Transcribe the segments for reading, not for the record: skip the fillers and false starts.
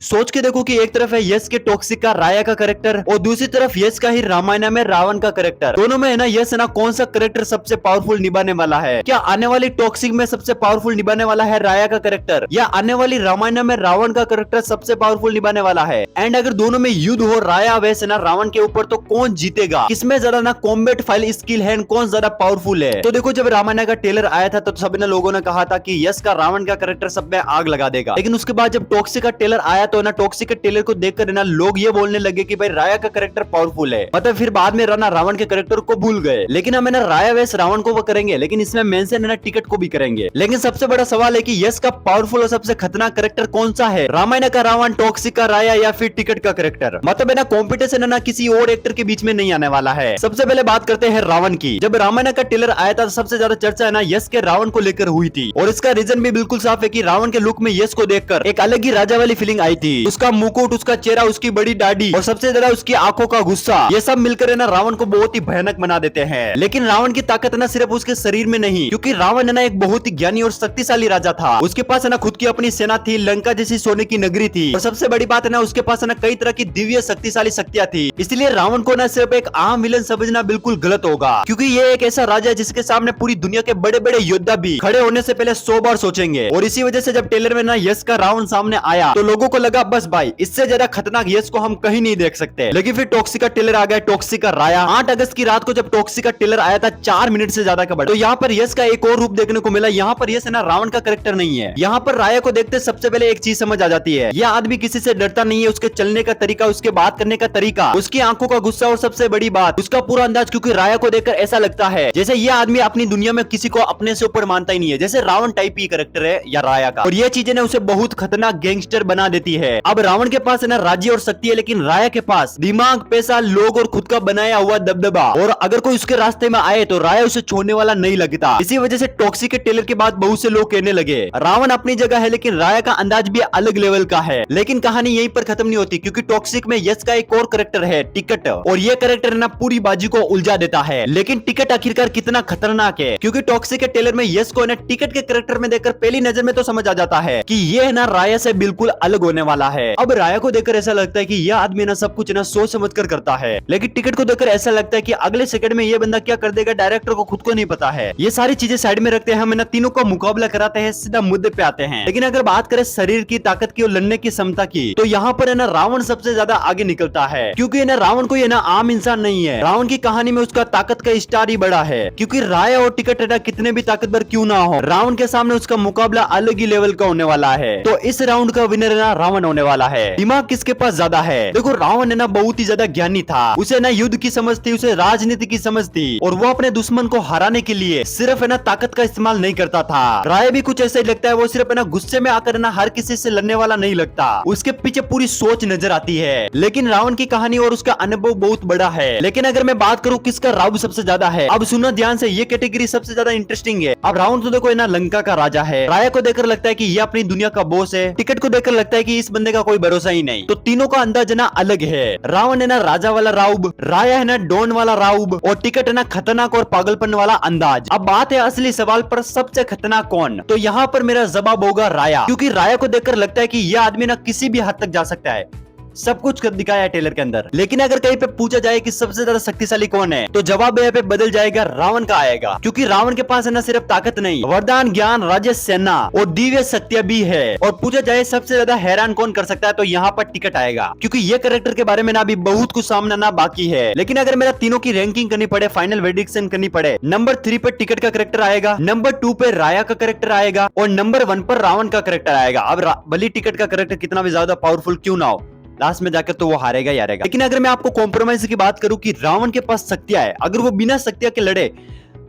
सोच के देखो कि एक तरफ है यश के टॉक्सिक का राया का करेक्टर और दूसरी तरफ यश का ही रामायण में रावण का करेक्टर। दोनों में है ना यश है ना कौन सा करेक्टर सबसे पावरफुल निभाने वाला है? क्या आने वाली टॉक्सिक में सबसे पावरफुल निभाने वाला है राया का करेक्टर या आने वाली रामायण में रावण का करेक्टर सबसे पावरफुल निभाने वाला है? एंड अगर दोनों में युद्ध हो राया वैसे ना रावण के ऊपर तो कौन जीतेगा? किसमें ज्यादा ना कॉम्बैट फाइल स्किल है, कौन ज्यादा पावरफुल है? तो देखो जब रामायण का ट्रेलर आया था तो सभी लोगों ने कहा था कि यश का रावण का करेक्टर सब में आग लगा देगा, लेकिन उसके बाद जब टॉक्सिक का ट्रेलर आया तो ना टॉक्सिक के ट्रेलर को देखकर ना लोग ये बोलने लगे कि भाई राया का करेक्टर पावरफुल है। मतलब फिर बाद में ना रावण के करेक्टर को भूल गए। लेकिन हम ना राया वैस रावण को वो करेंगे, लेकिन इसमें मेंशन है ना टिकट को भी करेंगे। लेकिन सबसे बड़ा सवाल है कि यश का पावरफुल और सबसे खतरनाक करेक्टर कौन सा है? रामायण का रावण, टॉक्सिक का राया या फिर टिकट का करेक्टर? मतलब है ना कॉम्पिटिशन है ना किसी और एक्टर के बीच में नहीं आने वाला है। सबसे पहले बात करते हैं रावण की। जब रामायण का ट्रेलर आया था सबसे ज्यादा चर्चा है ना यश के रावण को लेकर हुई थी और इसका रीजन भी बिल्कुल साफ है कि रावण के लुक में यश को देखकर एक अलग ही राजा वाली फीलिंग आई थी। उसका मुकुट, उसका चेहरा, उसकी बड़ी दाढ़ी और सबसे ज्यादा उसकी आंखों का गुस्सा, ये सब मिलकर है ना रावण को बहुत ही भयानक बना देते हैं। लेकिन रावण की ताकत है ना सिर्फ उसके शरीर में नहीं, क्योंकि रावण है ना एक बहुत ही ज्ञानी और शक्तिशाली राजा था। उसके पास है ना खुद की अपनी सेना थी, लंका जैसी सोने की नगरी थी और सबसे बड़ी बात है ना उसके पास है ना कई तरह की दिव्य शक्तिशाली शक्तियां थी। इसलिए रावण को ना सिर्फ एक आम विलन समझना बिल्कुल गलत होगा, क्योंकि ये एक ऐसा राजा है जिसके सामने पूरी दुनिया के बड़े बड़े योद्धा भी खड़े होने से पहले 100 बार सोचेंगे। और इसी वजह से जब ट्रेलर में ना यश का रावण सामने आया तो लोगों को लगा बस भाई इससे ज्यादा खतरनाक यश को हम कहीं नहीं देख सकते। लेकिन फिर टॉक्सिक का ट्रेलर आ गया, टॉक्सिक का राया। 8 अगस्त की रात को जब टॉक्सिक का ट्रेलर आया था 4 मिनट से ज्यादा का बड़ा, तो यहाँ पर यश का एक और रूप देखने को मिला। यहाँ पर यश है ना रावण का करेक्टर नहीं है। यहाँ पर राया को देखते सबसे पहले एक चीज समझ आ जाती है, यह आदमी किसी से डरता नहीं है। उसके चलने का तरीका, उसके बात करने का तरीका, उसकी आंखों का गुस्सा और सबसे बड़ी बात उसका पूरा अंदाज, क्योंकि राया को देखकर ऐसा लगता है जैसे यह आदमी अपनी दुनिया में किसी को अपने से ऊपर मानता ही नहीं है, जैसे रावण टाइप ही करेक्टर है या राया का। और ये चीजें ना उसे बहुत खतरनाक गैंगस्टर बना देती है। अब रावण के पास है ना राज्य और शक्ति है, लेकिन राया के पास दिमाग, पैसा, लोग और खुद का बनाया हुआ दबदबा। और अगर कोई उसके रास्ते में आए तो राया उसे छोड़ने वाला नहीं लगता। इसी वजह से टॉक्सिक के ट्रेलर के बाद बहुत से लोग कहने लगे रावण अपनी जगह है, लेकिन राया का अंदाज भी अलग लेवल का है। लेकिन कहानी यहीं पर खत्म नहीं होती, क्योंकि टॉक्सिक में यश का एक और करेक्टर है टिकट, और ये करेक्टर ना पूरी बाजी को उलझा देता है। लेकिन टिकट आखिरकार कितना खतरनाक है, क्योंकि टॉक्सिक के ट्रेलर में यश को ना टिकट के करेक्टर में देखकर पहली नजर में तो समझ आ जाता है कि ये ना राया से बिल्कुल अलग होने वाला है। अब राया को देखकर ऐसा लगता है कि यह आदमी ना सब कुछ ना सोच समझ कर करता है, लेकिन टिकट को देखकर ऐसा लगता है कि अगले सेकंड में ये बंदा क्या कर देगा डायरेक्टर को खुद को नहीं पता है। ये सारी चीजें साइड में रखते हैं, हम ना तीनों का मुकाबला कराते हैं, सीधा मुद्दे पे आते हैं। लेकिन अगर बात करें शरीर की ताकत की और लड़ने की क्षमता की, तो यहाँ पर है ना रावण सबसे ज्यादा आगे निकलता है, क्योंकि ना रावण को ये ना आम इंसान नहीं है। रावण की कहानी में उसका ताकत का स्टार ही बड़ा है, क्योंकि राया और टिकट है ना कितने भी ताकतवर क्यों ना हो, रावण के सामने उसका मुकाबला अलग ही लेवल का होने वाला है। तो इस राउंड का विनर है ना रावण होने वाला है। दिमाग किसके पास ज्यादा है? देखो रावण है ना बहुत ही ज्यादा ज्ञानी था, उसे ना युद्ध की समझ थी, उसे राजनीति की समझ थी, और वो अपने दुश्मन को हराने के लिए सिर्फ है ना ताकत का इस्तेमाल नहीं करता था। राय भी कुछ ऐसा ही लगता है, वो सिर्फ है ना गुस्से में आकर ना हर किसी से लड़ने वाला नहीं लगता, उसके पीछे पूरी सोच नजर आती है। लेकिन रावण की कहानी और उसका अनुभव बहुत बड़ा है। लेकिन अगर मैं बात करूं किसका राव सबसे ज्यादा है, अब सुनना ध्यान से, ये कैटेगरी सबसे ज्यादा इंटरेस्टिंग है। अब रावण तो देखो है ना लंका का राजा है, राया को देखकर लगता है कि ये अपनी दुनिया का बॉस है, टिकट को देखकर लगता है कि इस बंदे का कोई भरोसा ही नहीं। तो तीनों का अंदाज ना अलग है। रावण है ना राजा वाला राउब, राया है ना डॉन वाला राउब, और टिकट है ना खतरनाक और पागलपन वाला अंदाज। अब बात है असली सवाल पर, सबसे खतरनाक कौन? तो यहाँ पर मेरा जवाब होगा राया, क्योंकि राया को देखकर लगता है कि यह आदमी ना किसी भी हद तक जा सकता है, सब कुछ कर दिखाया है ट्रेलर के अंदर। लेकिन अगर कहीं पे पूछा जाए कि सबसे ज्यादा शक्तिशाली कौन है, तो जवाब यहाँ पे बदल जाएगा, रावण का आएगा। क्योंकि रावण के पास है ना सिर्फ ताकत नहीं, वरदान, ज्ञान, राज्य, सेना और दिव्य शक्तियां भी है। और पूछा जाए सबसे ज्यादा हैरान कौन कर सकता है, तो यहाँ पर टिकट आएगा, क्योंकि ये कैरेक्टर के बारे में ना अभी बहुत कुछ सामने ना बाकी है। लेकिन अगर मेरा तीनों की रैंकिंग करनी पड़े, फाइनल प्रेडिक्शन करनी पड़े, नंबर 3 पे टिकट का कैरेक्टर आएगा, नंबर 2 पे राया का कैरेक्टर आएगा, और नंबर 1 पर रावण का कैरेक्टर आएगा। अब भले टिकट का कैरेक्टर कितना भी ज्यादा पावरफुल क्यों ना हो, लास्ट में जाकर तो वो हारेगा ही हारेगा। लेकिन अगर मैं आपको कॉम्प्रोमाइज की बात करूं कि रावण के पास शक्तियां है, अगर वो बिना शक्तियां के लड़े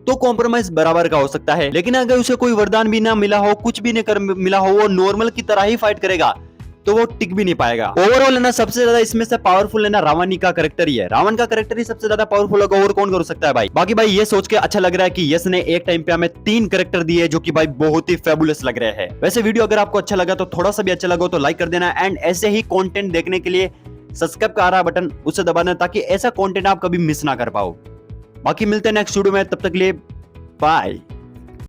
तो कॉम्प्रोमाइज बराबर का हो सकता है। लेकिन अगर उसे कोई वरदान भी ना मिला हो, कुछ भी नहीं कर मिला हो, वो नॉर्मल की तरह ही फाइट करेगा, तो वो टिक भी नहीं पाएगा। ओवरऑल है ना सबसे ज्यादा इसमें से पावरफुल है ना रावण का कैरेक्टर ही है। रावण का कैरेक्टर ही सबसे ज्यादा पावरफुल होगा, और कौन कर सकता है भाई। बाकी भाई ये सोच के अच्छा लग रहा है कि यस ने एक टाइम पे हमें 3 कैरेक्टर दिए, जो कि भाई बहुत ही फेबुलस लग रहे हैं। वैसे वीडियो अगर आपको अच्छा लगा तो थोड़ा सा भी अच्छा लगा तो लाइक कर देना, एंड ऐसे ही कंटेंट देखने के लिए सब्सक्राइब का आ रहा बटन उसे दबाना, ताकि ऐसा कंटेंट आप कभी मिस ना कर पाओ। बाकी मिलते हैं नेक्स्ट वीडियो में, तब तक के लिए बाय।